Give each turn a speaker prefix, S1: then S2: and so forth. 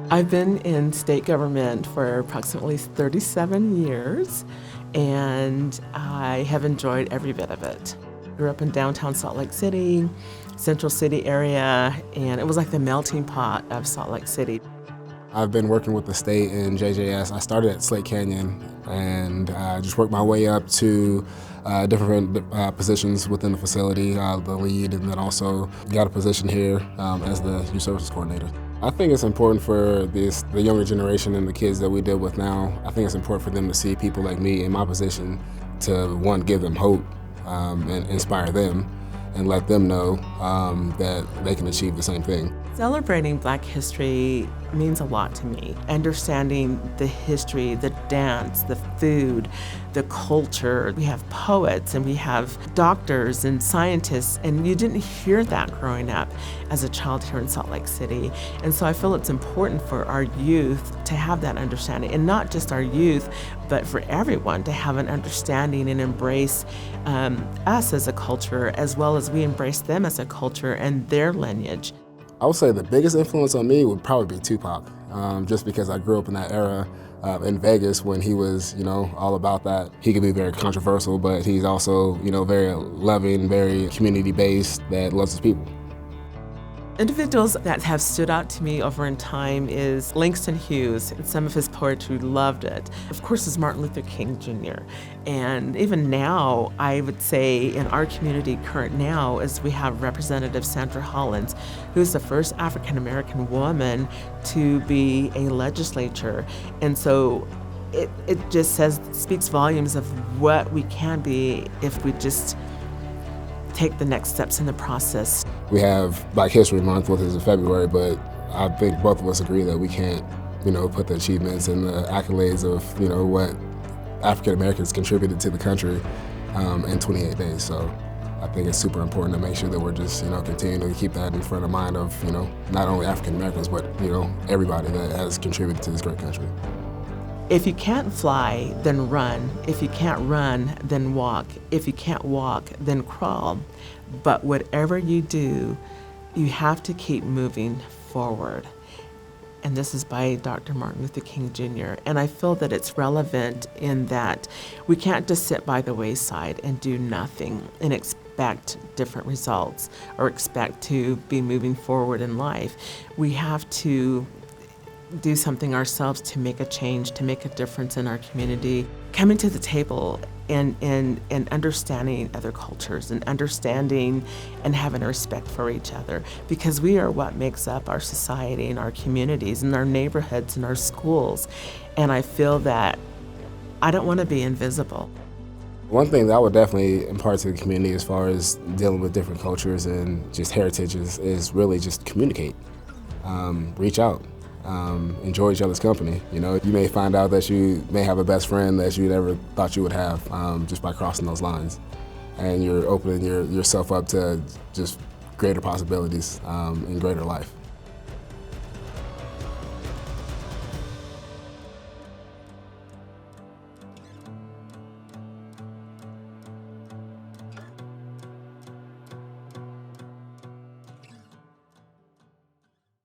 S1: I've been in state government for approximately 37 years, and I have enjoyed every bit of it. Grew up in downtown Salt Lake City, Central City area, and it was like the melting pot of Salt Lake City.
S2: I've been working with the state in JJS. I started at Slate Canyon and just worked my way up to different positions within the facility, the lead, and then also got a position here as the youth services coordinator. I think it's important for the younger generation and the kids that we deal with now. I think it's important for them to see people like me in my position to, one, give them hope and inspire them and let them know that they can achieve the same thing.
S1: Celebrating Black history means a lot to me. Understanding the history, the dance, the food, the culture. We have poets and we have doctors and scientists, and you didn't hear that growing up as a child here in Salt Lake City. And so I feel it's important for our youth to have that understanding, and not just our youth, but for everyone to have an understanding and embrace us as a culture, as well as we embrace them as a culture and their lineage.
S2: I would say the biggest influence on me would probably be Tupac, just because I grew up in that era in Vegas when he was, all about that. He could be very controversial, but he's also, very loving, very community-based, that loves his people.
S1: Individuals that have stood out to me over in time is Langston Hughes. Some of his poetry, loved it. Of course, is Martin Luther King Jr. And even now, I would say in our community current now is we have Representative Sandra Hollins, who's the first African-American woman to be a legislature. And so it just speaks volumes of what we can be if we just take the next steps in the process.
S2: We have Black History Month, which is in February, but I think both of us agree that we can't, put the achievements and the accolades of, what African Americans contributed to the country in 28 days. So I think it's super important to make sure that we're just, continuing to keep that in front of mind of, not only African Americans, but, everybody that has contributed to this great country.
S1: If you can't fly, then run. If you can't run, then walk. If you can't walk, then crawl. But whatever you do, you have to keep moving forward. And this is by Dr. Martin Luther King Jr. And I feel that it's relevant in that we can't just sit by the wayside and do nothing and expect different results or expect to be moving forward in life. We have to do something ourselves to make a change, to make a difference in our community. Coming to the table and understanding other cultures and understanding and having a respect for each other, because we are what makes up our society and our communities and our neighborhoods and our schools. And I feel that I don't want to be invisible.
S2: One thing that I would definitely impart to the community as far as dealing with different cultures and just heritages is really just communicate, reach out. Enjoy each other's company. You may find out that you may have a best friend that you never thought you would have just by crossing those lines. And you're opening yourself up to just greater possibilities in greater life.